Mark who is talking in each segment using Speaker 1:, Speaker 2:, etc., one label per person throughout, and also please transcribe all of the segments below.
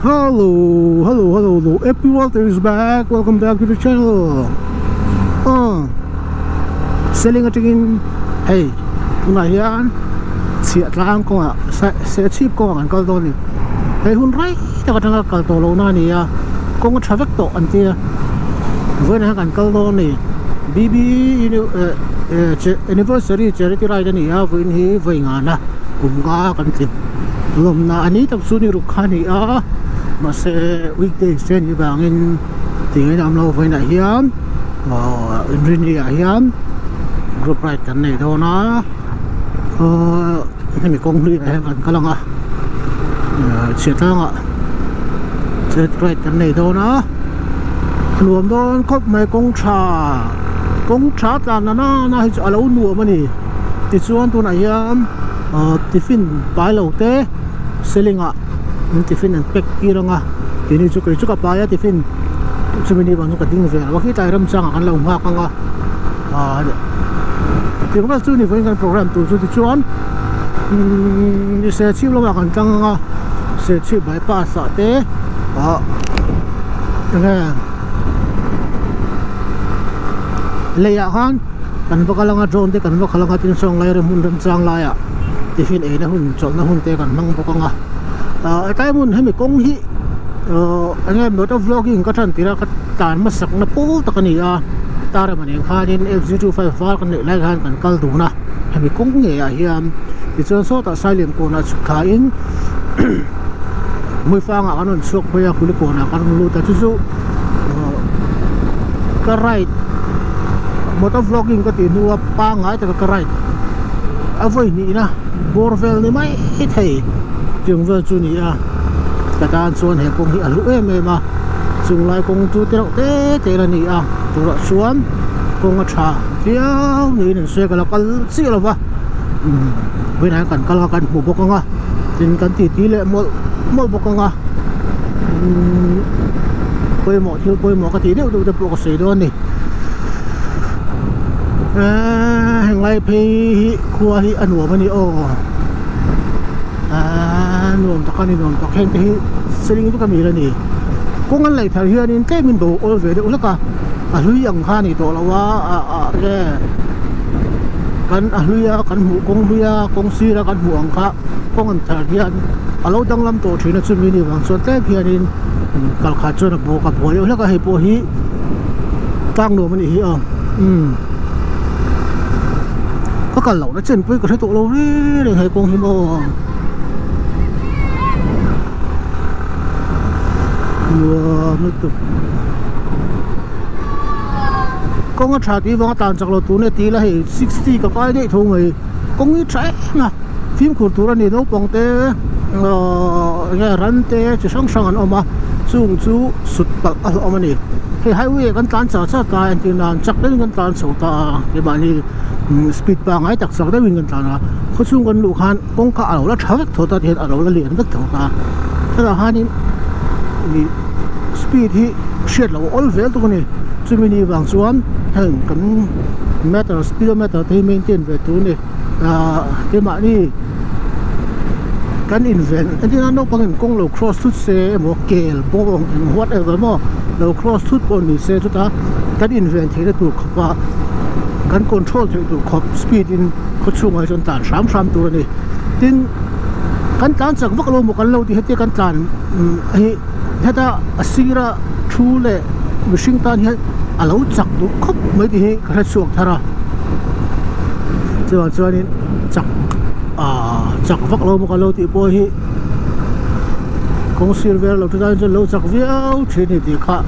Speaker 1: Hello. Everyone is back. Welcome back to the channel. Selling a chicken. Hey, tunaian. Siat lang ko nga. Sa chip ko nga kaldo ni. Hey, hunray. Taka kaldo lo na niya. Kung traffic to antia. When I can kaldo ni. BB anniversary charity ride niya. When he vingana. Kunga kantin. Lom na ani tap suni rukhani mas weekday sen như bạn in tiếng Nam lâu với này hiếm in riêng hiếm group ride cái này đâu nó mình công đi hay gần cái lòng chuyện thang chuyện ride cái này đâu nó nuông đó có mấy công trà tàn nó hay ở lâu nuông mà nè thì chuan tu này hiếm tiffin bãi lẩu té selling tiffin and pack iranga ini cuka paya tiffin sumini bang ka ding ve wa ki tai ram chang kan lo ma ka nga ti ma chu ni voi kan program tu chu ti chuan ni se chi lo ma kan chang nga se chi bypass sa te nga le ya han kan ba kalanga drone te kan ba kalanga tin song lai re mun ram chang la ya tiffin e na hun chol na hun te kan mang ba ka nga cái muốn hay mình công hi anh em nói trong vlogging các trận thì là các tàn mất sắc nó bố tất cả này ta là mình khai đến FZ255 cái này lại gan cần cal đủ na hay mình công nghệ hiện thì cho số ta sai liền của nó khai in mười pha ngã nó suốt bây giờ của nó kan lu ta chú cái ride motor vlogging cái tiền mua pa ngái từ cái ride ở với nhỉ na borvel này mấy ít thầy trường vừa chú nhỉ cái ta xuân hè công hiện lũ em mà dùng lại công chú tiêu tế là nhỉ chú đã xuống công trà phiếu nhỉ nên xe cái là cái gì là vậy bên này cần cái là cần một bộ công à nên cần tỷ lệ một bộ công à quay một cái tí đều được bộ cái gì đó nè hàng lai phi khua hi ăn uống mà nè nuông tắc anh nuông tắc khen thì selling itu kami lah ni. Kung an lai thar hian in ke min do all ve de ulaka ahlui ang kha ni to lawa ke kan ahluya kan mu kong huya kong sira kan mu ang kha kong an thar hian alo dang lam to thina chu mi ni wang so te hian in kal kha chu na bo ka bo ulaka he po hi tang no mani hi có cả lẩu nó chân với có thấy tụ lâu đấy để hay con hiếm mới tục con trà tí vong tàn chặt lột tú này tí là hệ 60 cái đấy thôi người con nghĩ trái mà phim của tú là này nó bằng té nghe rắn té chỉ sang anh mà chung chú sụt bạc ông này thì highway kan tan cha cha ta an tin nan chak den kan tan so ta ke ba ni speed pa ngai tak sak da win kan ta na khu chung kan lu khan kong ka alo la thawek tho ta the alo la lian dak tho ta ta hanin ni speed hi shet lo all vel to ni chumi ni wang chuan heng kan meter speedometer te maintain ve tu ni ke ma ni kan invent anh tin nó bằng công lo cross tooth xe một kèl bông whatever mà lo cross tooth bông ni xe chúng ta kan invent thế là tụi khop kan control thế tụi khop speed in có chung hay chân tàn sám tụi này tin kan tàn chắc vắt lo một kan lâu thì hết kan tàn hết ta asira thu lệ Washington hiện lâu chắc tụi khop mấy thì cái suộc thara cho nên chắc chắc vắt lâu một cái lâu thì bôi hi công silver lâu thứ hai lâu chắc véo thì này thì khác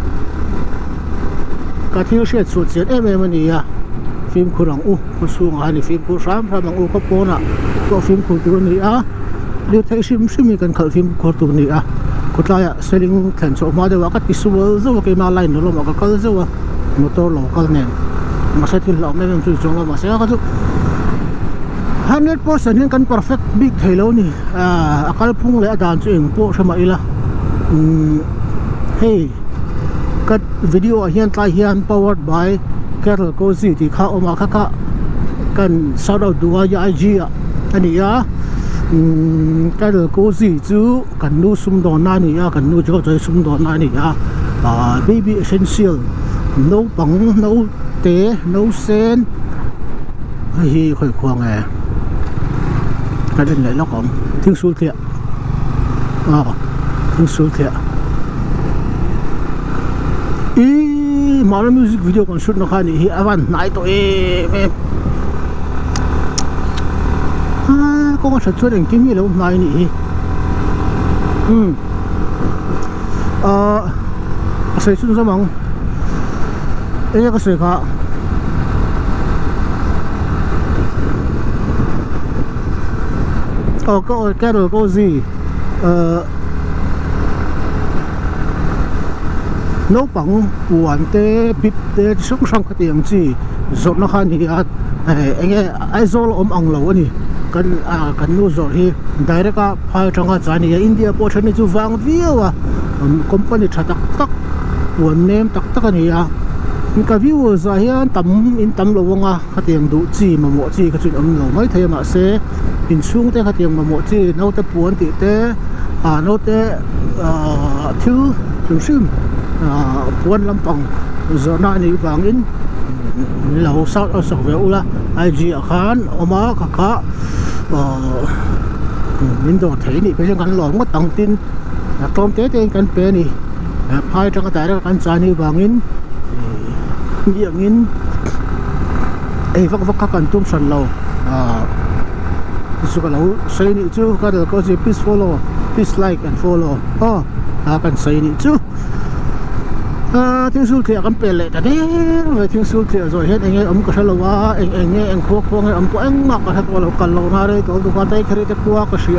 Speaker 1: cái thiếu sét sụt chết em này phim khu rong khu suông hay phim khu sám bằng có bố nè có phim khu tu này điều thấy sim cần khởi phim khu tu này khu ta selling thành số mà đều các cái số rồi cái mà lại nữa mà cái rồi motor local này mà sẽ thì lão mấy em chung mà sẽ có 100% hin kan perfect big thelo ni akal phung le adan chu eng po thama ila hey kat video hian tlai hian powered by Kettle Cozy ti kha oma kha kan shout out duwa ya IG ani ya cái được có gì chứ cần nu sum đòn na nè cần nu cho chơi sum đòn na nè baby essential nấu bằng nấu té nấu sen hay khỏi khoang này cái đến này nó còn tiếng suy thiệt tiếng suy thiệt ý mà nó music video còn shoot nó khai này avan nãy tụi em có một sự đến kinh nghiệm lâu nay nè xây dựng ra mong ấy cái sự khác cái rồi có gì nấu bằng buồn tê bịp tê sống trong cái tiếng gì rồi nó khai thì anh ấy rồi ông lâu nè kan nu zor hi direct a phai tanga chani India po thani chu wang view company thatak tak one name tak tak ani ka view za hian tam lowanga khatiang du chi ma mo chi ka chun am lo mai thema se in chung te khatiang ma mo chi no te puan ti te no te thu sim puan lampang zona ni wangin lo south of Sokveula IG khan oma kaka mình đồ thấy nè bây giờ ngắn lỏng mất tăng tin tôm té tên căn bé nè hai trong cái tài đó căn trái này vàng in miệng in ấy vắt vắt các căn tôm sần lâu số cái lâu xây nè chứ cái đó có gì please follow please like and follow căn xây nè chứ tiếng suy thiệt căn bể lệ đấy rồi tiếng suy thiệt rồi hết anh ấy ấm cái lâu quá anh ấy anh khoa anh ấm của anh mặc cái lâu cần lâu na đấy có tụ quan tay khơi cái khoa cái gì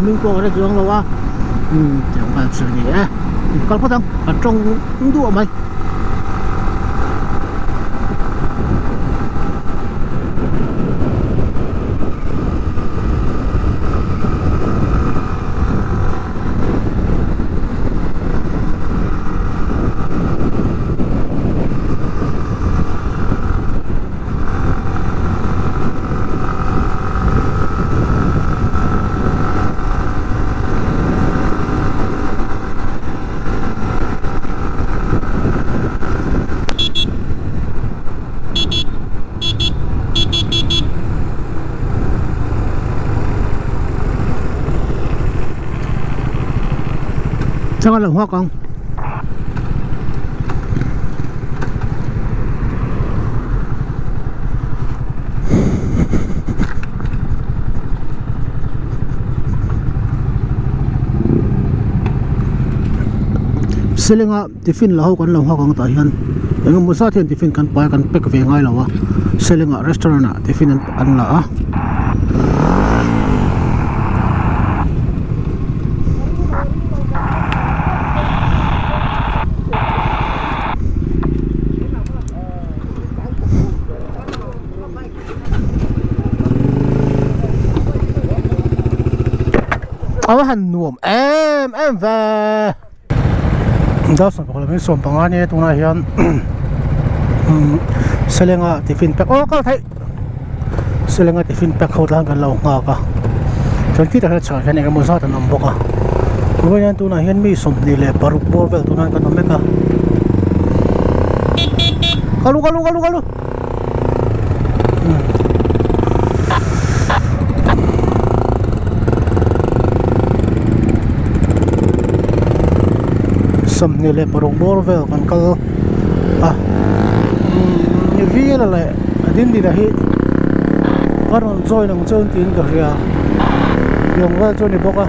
Speaker 1: mình khoa cái chuyện lâu quá chẳng phải chuyện gì còn có thằng ở trong đua mày sao là hoa con selinga tiffin lau kan lau ha kang ta hian engam musa thian tiffin kan pa kan pek ve ngai lawa selinga restaurant a tiffin an la a han nuam em ve đó sản phẩm là sản phẩm này tụi này hiện selenga tiffin pack có thấy selenga tiffin pack hot lang kan lo nga ka chon ti ta cha hiện cái món sao ta nam boka bây giờ tụi này hiện mi som ni le baruk bor vel tụi này kan nam ka kalu som ni le baruk bor vel kan kal ni vi la le din di la hi karon join ang chon tin ka ria yong wa chon ni boka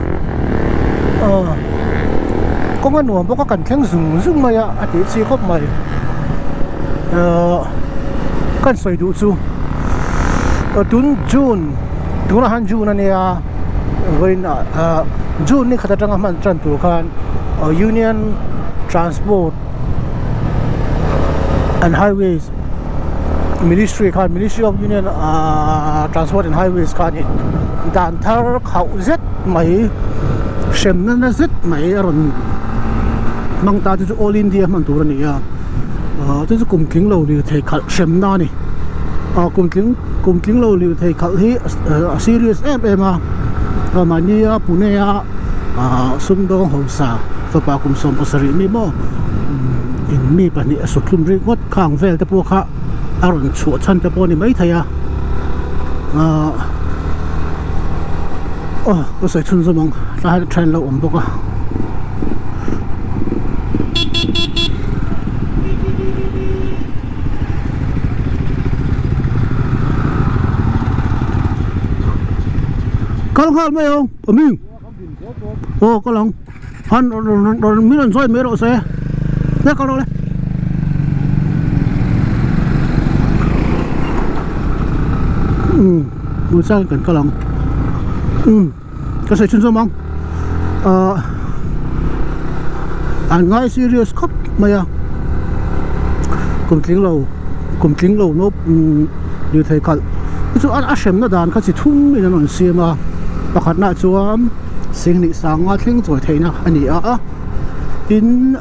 Speaker 1: có cái nuông có cần khen dùng mày à thì chỉ có mày cần xoay đủ chu tuần June tuần là han June này à với June này khá là man trăn tu kan Union Transport and Highways Ministry of Union Transport and Highways kan dan thar khẩu rất mấy xem nó rất mấy rồi mang ta cho all India man tu này à tôi sẽ cùng kính lâu thì thầy khẩn xem na này cùng kính lâu thì thầy khẩn hi Sirius FM à Romania Punea Sundong Hosa Fapa kum som pasari mi mo in mi pani asotlum ri ngot khang vel te pu kha aron chu chan te poni mai thaya có sẽ chun zomong ta train lo om boka Kalong hal mai không? Aming. Kalong. Han rồi mình rồi mấy độ xe. Thế kalong đây. Muốn sang cần kalong. Có sẽ chun mong anh ngay serious cup mày à cùng tiếng lâu nó như thế cả chú anh xem nó đàn cái gì thun mình nó xem mà bác hạt nãy chú sinh nhật sáng ngã tiếng rồi thế nào anh ấy in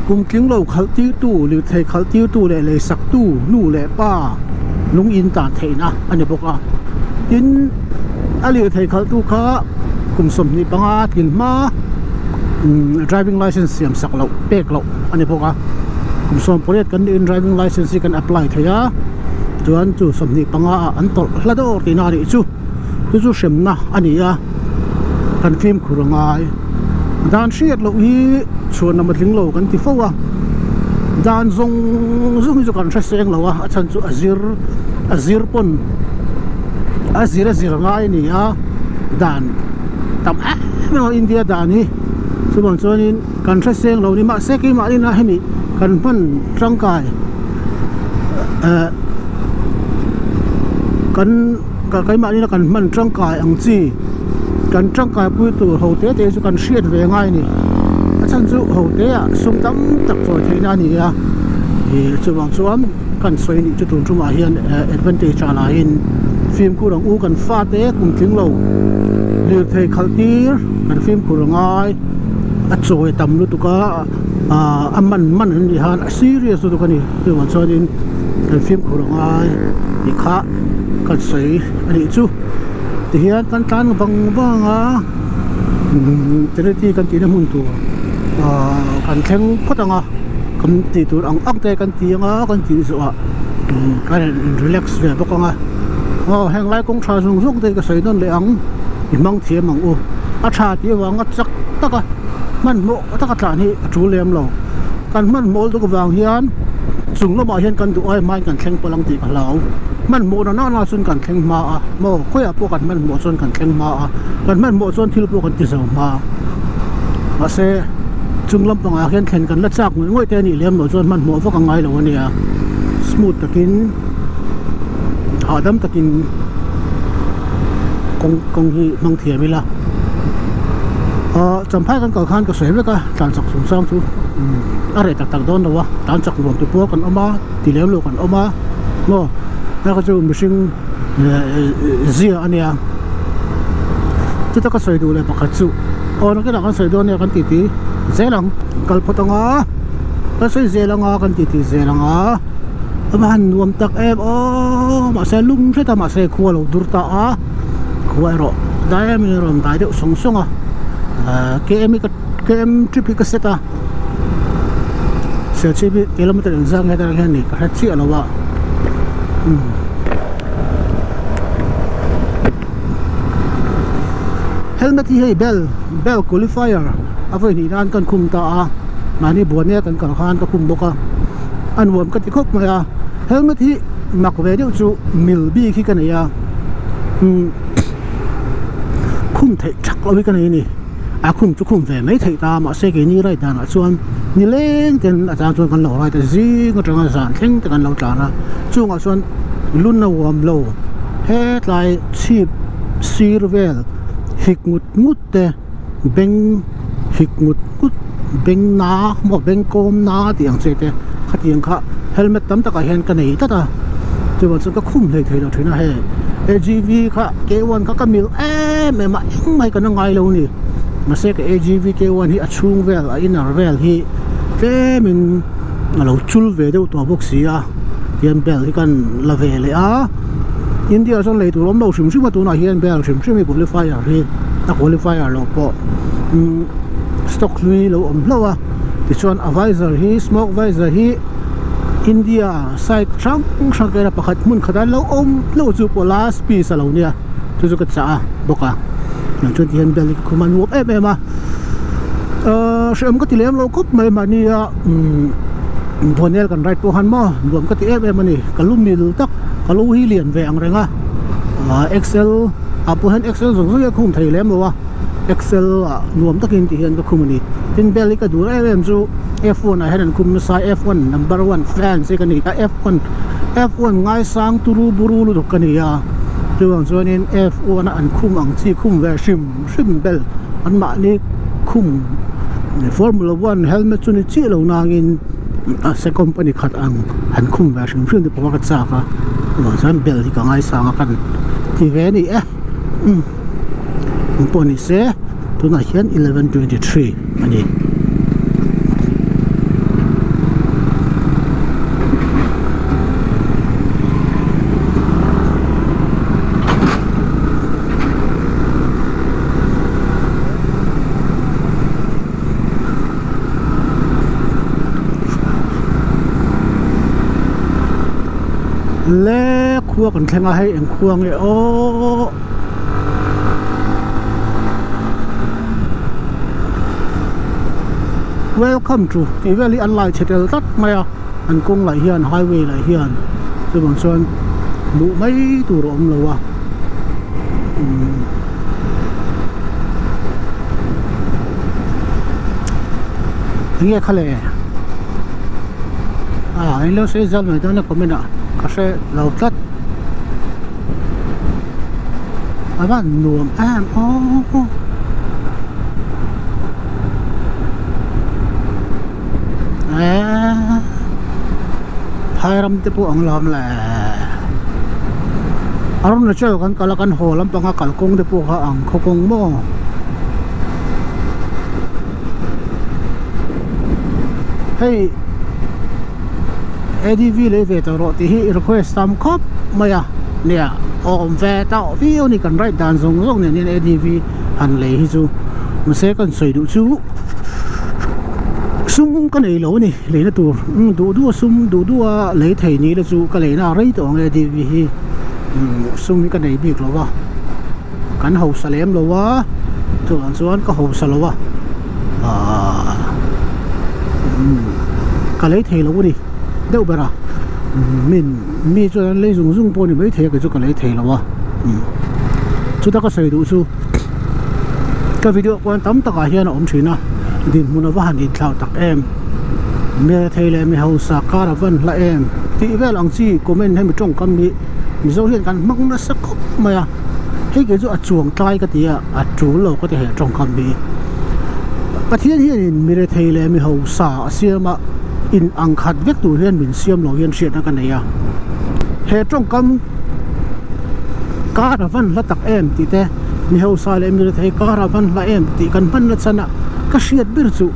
Speaker 1: cùng tiếng lâu khẩu tiêu tu như thế khẩu tiêu tu lại sắc tu nụ lại ba nung in tàn thế nào anh ấy bảo in ali thầy khẩu tu khá cùng sum ni banga tin ma driving license siam sak lo pek lo ani boka cùng sum polet kan in driving license kan apply thaya chuan chu sum ni banga an tol hlado tina ri chu sem na ani a kan phim khurangai dan shiat lo hi chuan na matling lo kan ti fowa dan zong ju kan thaseng lo a chan chu azir pon azir ngai ni a dan tam no India dan hi subang chuanin kan thaseng lo ni ma seki ma ni na hemi kan man tangkai kan kai ma ni na kan man tangkai ang chi kan tangkai pui tu ho te chu kan hriat ve ngai ni a chan chu ho te a sum tam tak choi theina ni a subang chuan kan soi ni chu tun chuma hian advantage ala in phim ku rong u kan fa te kum thing lo lir thei khaltir kan phim ku rongai a choi tam lu tuka a man ni han a serious tu ka ni tu wan chonin kan phim ku rongai ni kha kan sei ani chu ti hian kan tan bang a tereti kan ti na mun tu kan theng photanga kan ti tu ang te kan ti anga kan ti so a kan relax ve bokanga hang lai kong tha zung te ka sei don le ang imang thiam ang u a tha ti wang a chak taka man mo taka tla ni thu lem lo kan man mol tu ka wang hian chung lo ma hian kan du ai mai kan thleng palang ti ka lau man mo na chun kan thleng ma a mo khoya po kan man mo chun kan thleng ma a kan man mo chun thil po kan ti zo ma a se chung lam panga hian thlen kan la chak ngoi te ni lem lo chun man mo wa ka ngai lo ania smooth takin adam takin kong hi mang thia mila champhai kan ka khan ka sei veka tan chak sum sang chu are tak don wa tan chak lom tu po kan oma ti lem lo kan oma no na ka chu mishing zia ania chu ta ka sei du le pakhat chu na ka kan sei do ne kan ti zelang kal photanga ka sei zelanga kan ti zelanga amahan nuam tak em ma se lung se ta ma se khuwa lo durta a khuwa ro dai mi rom dai de song a km trip ka seta se chi bi kilometer zang ha da ni ka chi ala wa helmet hi bell qualifier avoi ni nan kan khum ta a mani buane kan ka khan ka khum boka anwam ka ti khop ma ya helmet hi mak ve deu chu mil bi khi kan ya khum thei chak lo kan ni a khum chu khum ve mai thei ta ma se ke ni rai dan a chuan ni leng ten a chang chuan kan lo rai ta zi ngo tanga zan thleng te kan lo tana chunga chuan lun na wam lo he tlai chip sir vel hik ngut te beng hik ngut beng na mo beng kom na ti ang che te khatiang kha helmet tam ta ka hen ka nei ta ta chu wa chu ka khum lei thei lo thina he AGV kha K1 kha ka mil me ma eng mai ka na ngai lo ni ma se ka AGV K1 hi a chung vel a inner vel hi te min alo chul ve deuh to box si a tiam bel hi kan la ve le a India son lấy tụi lắm đâu xìm xìm mà tụi nào hiện bây xìm xìm mình qualifier đi ta qualifier lo po stock lui lo lâu à thì chọn advisor hi smoke advisor hi India side sang cái là pakhat mun khada lâu chu po last piece lo nia chu cái cha boka nang chon hiện bây kuman wop em à xem cái tilem lo cop mai mani bonel kan right po han mo luam ka ti em ani kalum mil tak kalu hi lian ve ang renga excel apo han excel zong zong khum thei lem lo wa excel luam takin ti hian ka khum ani tin beli ka dur em chu f1 a han khum sa f1 number 1 fan se kani ka f1 ngai sang turu buru lu kani ya chuang chuan in f1 an khum ang chi khum ve sim bel an ma ni khum Formula 1 helmet chu ni chi lo nangin se company khat ang han khum ba sim sim de pa ka cha ka lo san bel hi ka ngai sang kan ti ve ni poni se tu na hian 1123 ani le khua kan thlenga hei eng khuang e o welcome to the very unlike chetel tat maya an kong lai hian highway lai hian chu bang chuan lu mai tu rom lo wa nge khale anh lo se zal mai ta na comment kasi lâu tắt bạn nuông am hai ram te po ang lam la aron na chel kan kala kan ho lam panga kalkong te po ha ang khokong mo hey ADV lấy về tàu rồi thì request tam cop maya nè về tàu video này cần right đàn dùng này nên ADV hành lấy hi chú mà sẽ cần sợi đủ chú sum cái này lỗ này lấy nó tù đủ đua sum đủ đua lấy thầy này là chú cái này là rây tàu ADV hi sum cái này biết rồi cắn hậu sả lém rồi quá thường xuống có hậu sả rồi cái lấy thầy lỗ đi đâu bây giờ mình cho nên lấy dùng po này mới thấy cái chỗ cái lấy thấy là chúng ta có sử dụng số cái video quan tâm tất cả hiện ông chuyện à đi muốn vào hành đi thao tác em mẹ thấy là mẹ hậu sa cả là vẫn là em thì về lòng chi comment hay một trong con bị dấu hiệnกันmắc nó sắc mà hay cái chỗ chuồng tai cái gì chủ lầu có thể trong con bịประเทศที่มีได้thấy là mẹ hậu sa xưa mà in ang khat vek tu hian min siam lo hian hriat na kan nei a he tong kam caravan la tak em ti te mi ho sa le mi thei caravan la em ti kan ban la chana ka hriat bir chu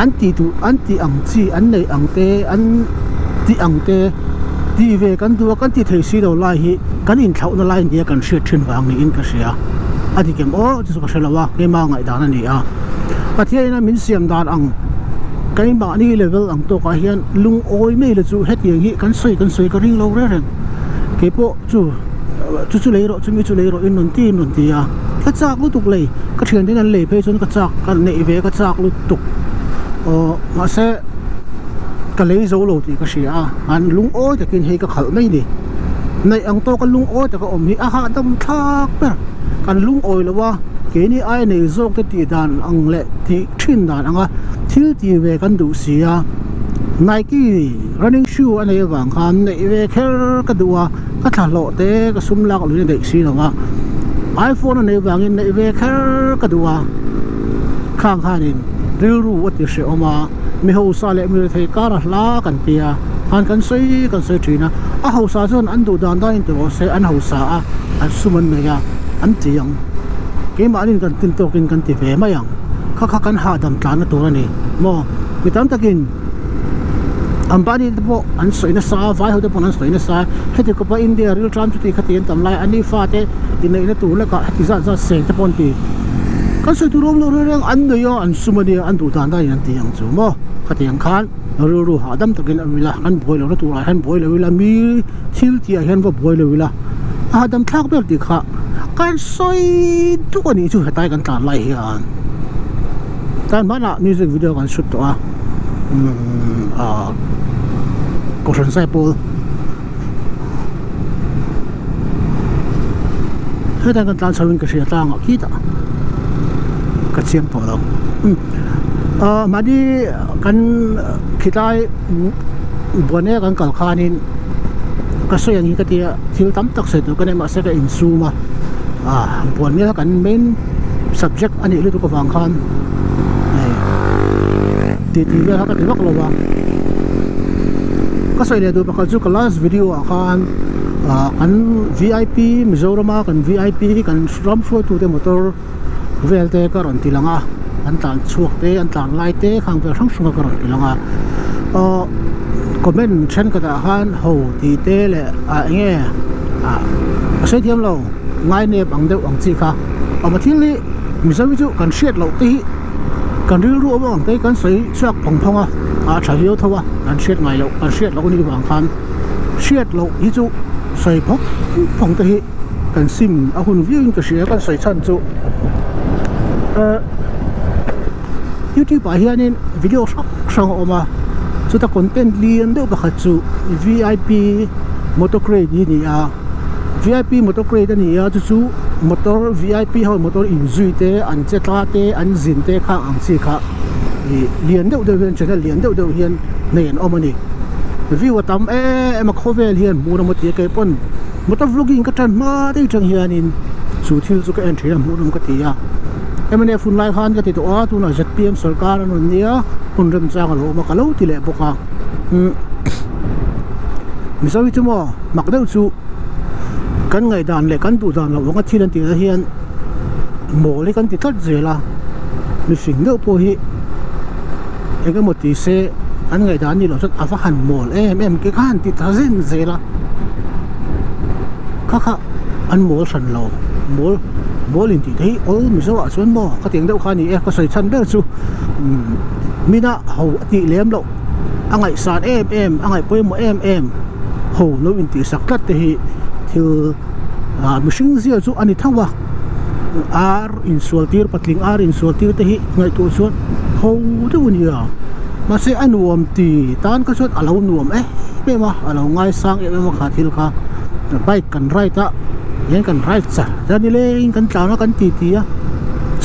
Speaker 1: an ti tu an ti ang chi an nei ang te an ti ang te ti ve kan tu kan ti thei si do lai hi kan in thau na lai ni kan hriat thin wang ni in ka sia adi kem o chu ka shelawa ke ma ngai dan ani a pathian na min siam dan ang cái mà đi level ang to ka hian lung oi mai le chu het yang hi kan soi ka ring lo re ren ke po chu le ro chu mi chu le ro in non ti a ka chak lu tuk le ka thian tin an le phe chun ka chak ka nei ve ka chak lu tuk ma se ka le zo lo ti ka sia an lung oi ta kin he ka khal mai ni nei ang to ka lung oi ta ka om hi a ha dam thak per kan lung oi lo wa ke ni ai nei zok te ti dan ang le ti thin dan anga thil ti ve kan du sia Nike running shoe anei wang khan nei ve kher ka duwa ka thla lo te ka sum lak lu nei si lawa iPhone anei wang in nei ve kher ka duwa khang khanin ril ru wat ti se oma mi ho sa le mi thei kar la kan pia han kan sei thina a ho sa chon an du dan da in to se an ho sa a an suman me ya an tiang ke ma nin kan tin to kin kan ti ve ma yang kha kan ha dam tlan na tur ani mo mi tam takin Ambani the po an soina sa vai ho the po an soina sa heti ko pa India real tram tu ti khatien tam lai ani fa te in na tu la ka ti za se te pon ti kan so tu rom lo reng an de yo an sumani an tu tan da yan ti yang chu mo khatien khan ru ha dam takin amila kan boi lo tu ra han boi lo la mi thil ti a hian va boi lo la adam thak ber ti kha kan soi tu ko ni chu hatai kan tan lai hian tan mana music video kan shoot to a ko san sai pol hedan kan tan sawin ka sia tang ki ta ka chiam po lo madi kan khitai bone kan kal khanin ka so yang ka tia thil tam tak se tu kan ma se ka insuma bone kan main subject ani lu tu ko wang khan ti ga ka ti wak lo wa ka so ile tu pa ka last video khan kan VIP Mizoram kan VIP kan ram show tu te motor velte ka ron tilanga an tan chuak te an tan lai te khang ve sang sunga ka ron tilanga comment chen ka da han ho ti te le nge se thiam lo ngai ne bang deuh ang chi kha ama thili Mizoram chu kan shet lo ti kan ril ru awang te kan sei chuak phong phong tha hiu thawa kan shet ngai lo kan shet lo ni wang khan shet lo hi chu sei phok phong te hi kan sim a hun viewing ka sia kan sei chan chu YouTube a hianin video sang oma chu ta content lian deuh pakhat chu VIP motocrate ni a VIP motocrate ni a chu motor VIP ho motor inzui te an chetla te an zin te kha ang chi kha lian deuh deuh hian channel lian deuh deuh hian nen omani view tam em khovel hian mu na moti ke pon motor vlogging ka tan ma te chang hianin chu thil chu ka en thira mu num ka ti ya emane fun lai khan ka ti to a tu na ZPM sarkar an nia hun rem chang lo ma kalo ti le boka misawi chu mo makdeu chu kan ngai dan le kan tu dan lo nga thilan ti hian mo le kan ti tat zela mi fing deuh po hi ega moti se an ngai dan ni lo sat afa han mol em ke khan ti thazin zela kha an mol san lo mol in ti thei ol mi zo a chon mo ka tiang deuh khani ka soi chan ber chu mina ho ti lem lo angai san em angai poi mo em ho lo in ti sak tat te hi thil mishing zia chu ani thawa ar in sualtir patling ar in sualtir te hi ngai tu chuan ho deuh ni a ma se anuam ti tan ka chuan alo nuam me ma alo ngai sang ma kha thil kha bike kan right a yen kan right cha jani le in kan tlauna kan ti a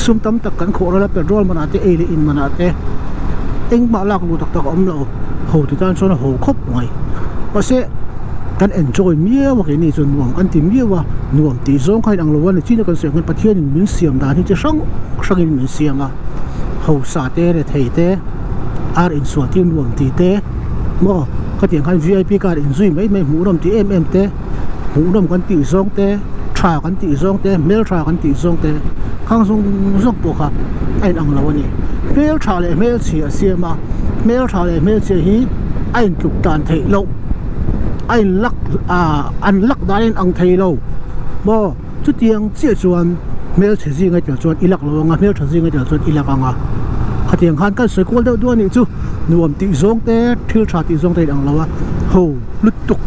Speaker 1: sum tam tak kan khora la petrol manate ele in manate eng ma lak lu tak tak om lo ho ti tan chuan ho khop ngai ma se kan enjoy mia wa ke ni chun nuam kan ti mia wa nuam ti zong khai ang lo wa ni chin kan se kan pathian in min siam da ni che sang in min siam a ho sa te re thei te ar in suat ti nuam ti te mo ka tiang kan VIP ka in zui mai mu rom ti te mu rom kan ti zong te tra kan ti zong te mel tra kan ti zong te khang zong po kha ai ang lo ni mel tra le mel chi a siama mel tra le mel chi hi ai tuk tan thei lo ai an lak dain ang thei lo bo chu tiang che chuan mel che ji ngai tel chuan ilak lo nga mel che ji ngai tel chuan ilak anga khatiang khan kan soi kol deuh du ni chu nuam ti zong te thil tha ti zong te ang lo wa ho lutuk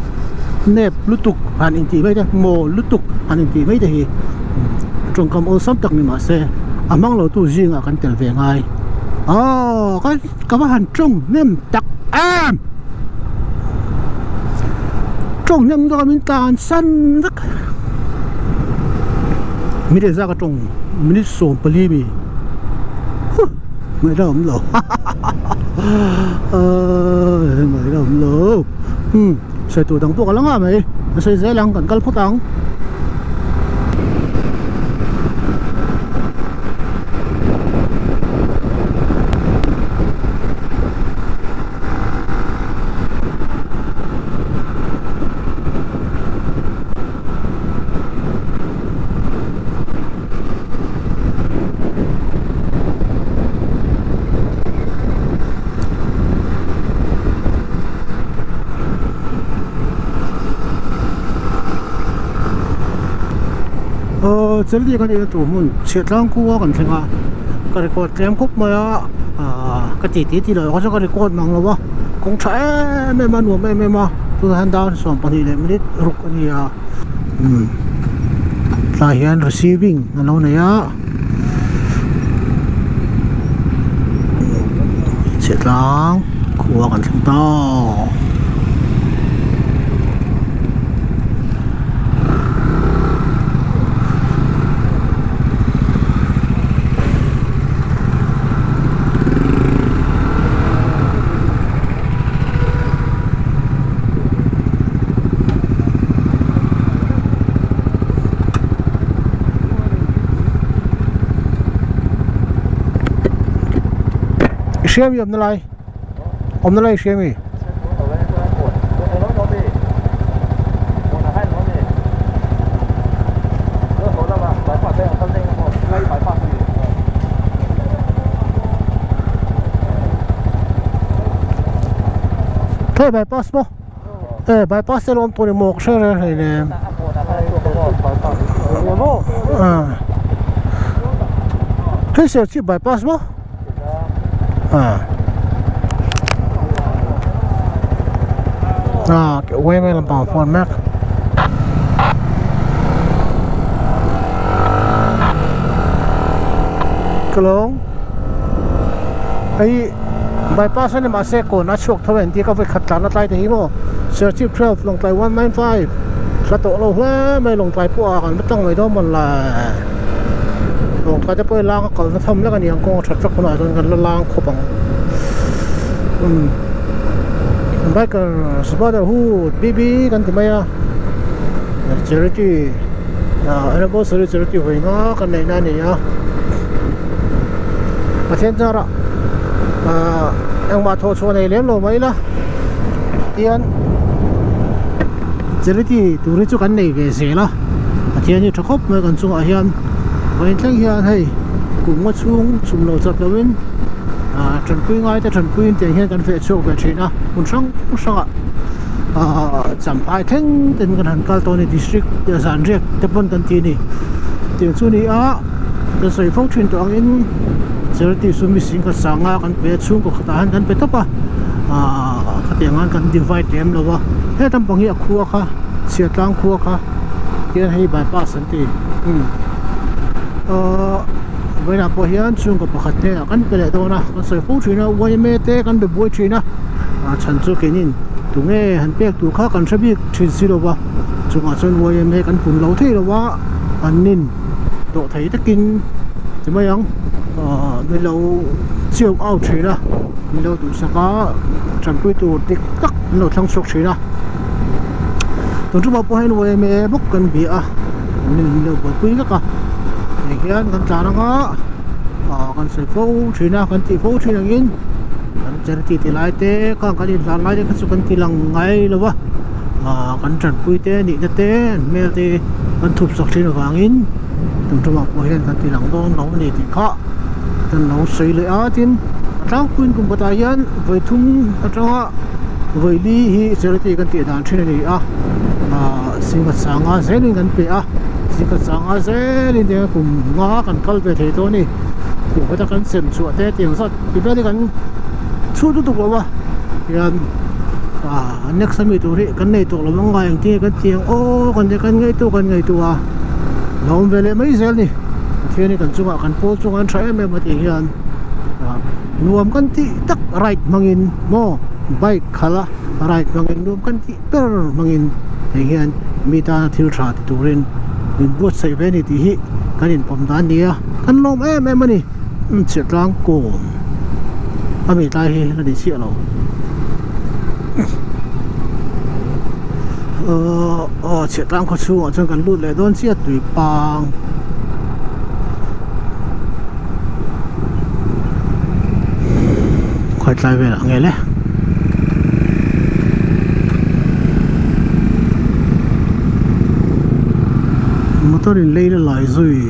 Speaker 1: nep lutuk han in ti mai te mo lutuk han in ti mai te hi trong kam ol sam tak ni ma se amang lo tu jinga kan tel ve ngai ka ba han trong nem tak trong nem do min tan san rak mi de za ka trong mi so pali mi người đâu lo người đâu lo sai tu tang po ka lang mai sai zai lang kan kal photang เจอที่กันเองตัวมุนเสียตั้งคู่กันใช่ไหมก็รีคอร์ดเตรียมคุบมาก็ตีที่เลยเขาจะก็รีคอร์ดมั่งแล้ววะคงใช้ไม่มาหนูไม่มาตัวฮันดาวส่วนปนิเลยไม่ได้รุกอันนี้สายยัน receiving นั่นเราเนี่ยเสียตั้งคู่กันทั้งต่อเชื่อมยอมนั่นไรเชื่อมอีเท่าใบพัสมั้งใบพัสจะรวมตัวในหมวกเชื่ออะไรเนี่ยเท่าเสียชีพใบพัสมั้งไว้ไม่ลำบากฟอนแม็กกลงไอ้ใบพัสนี่มาเสกก่อนนะช่วง20ที่เขาไปขัดตานอะไรแต่ที่ว่าเสียชีพ12ลงไป195แล้วตัวเราไม่ลงไปพวกกันไม่ต้องไปโดนมันละลงไปจะไปล้างก่อนจะทำแล้วกันยังคงชัดสักหน่อยจนกันล้างครบไปกันสปอร์ตฮูดบีกันที่ไหนเจอที่อันนั้นก็เจอที่ไว้ง้อกันในนั้นเนี่ยประเทศจ้าละยังมาโทรชวนในเลี้ยงเราไหมล่ะเตียนเจอที่ตัวนี้จุกันในเกษละเตียนนี่จะครบเมื่อกันช่วงอาเฮียนวันทั้งเฮียนให้กลุ่มวัดช่วงสุ่มเราจับเราเป็นจนคุยง่ายแต่จนคุยเตียงเฮียนกันเฟซโชว์แบบนี้นะคุณช่างจำไปทั้งเต็มกันหันกัลตัวในดิสทริกเดียร์สันเรียกเต็มบนกันทีนี่เตียงส่วนนี้จะใส่ฟังก์ชันตัวนี้เจอที่สุ่มมิสิงกันสังกันเฟซช่วงก็ขดานกันไปทับขัดแย้งกันดีไวด์เต็มแล้ววะให้ทำปังเหี้ยคัวค่ะเสียตังคัวค่ะเกี่ยให้บายพาสสันติเวลาพอเห็นช่วงกับขัดเนี่ยกันไปเลยตัวนะกันใส่ฟูชีนะวันยังไม่เตะกันไปบวยชีนะฉันจะกินตรงนี้หันเปียกตัวข้ากันใช้บีชินสิโลวะจุงอาจจะวันยังไม่กันฝุ่นเหลาที่โลวะอันนินตัวไทยตะกินจะไม่ยังในเราเชี่ยวเอาชีนะในเราตัวสักฉันไปตัวติ๊กตักเราทั้งสุกชีนะตรงที่ว่าพอเห็นวันยังไม่บุกกันเบียนี่เราไปคุยกันเฮียนกันจานังกันใส่ฟูชีนะกันตีฟูชีนังอินกันเจอที่ไล่เตะกันที่ไล่เตะกันสุกันที่ลังไงเลยวะกันจัดปุยเตะนี่เตะเมื่อเตะกันทุบสักทีนังอินตรงที่ว่าพอเห็นกันที่ลังโดนเราเนี่ยที่ข้ากันเราใส่เลยทินทั้งคุยกุมปตายันไว้ทุ่งทั้งไว้ลีฮีเจอที่กันที่ด่านชีนี่สิ่งที่สังอาเซนิกันเปสิกสังอาเซลินเดียกุมงากันกัลเปเทตัวนี้กุมก็จะกันเส้นสวดเตะเตียงสัตว์ที่เป็นกันชูดุตุกแล้ววะยันนักสมิตุริกันในตัวเราไงอย่างที่กันเตียงโอ้กันจะกันไงตัวเราเวลาไม่เซลนี่เที่ยนี่กันจุกกันโพจุกันใช้ไม่มาเตียนรวมกันที่ตักไรมังอินโมไบค์ขละไรมังอินรวมกันที่เปอร์มังอินเฮียนมีตาทิลชาติตุรินมินบวชใส่เวนิติฮิกันอินปมดานเดียกันลมมันนี่เสียร่างโกงมีตายฮิแล้วดิเสียเราเสียร่างเขาชัวจนกันรุดเลยโดนเสียตุยปางคอยตายไปละไงเลยmotor in lane lai zui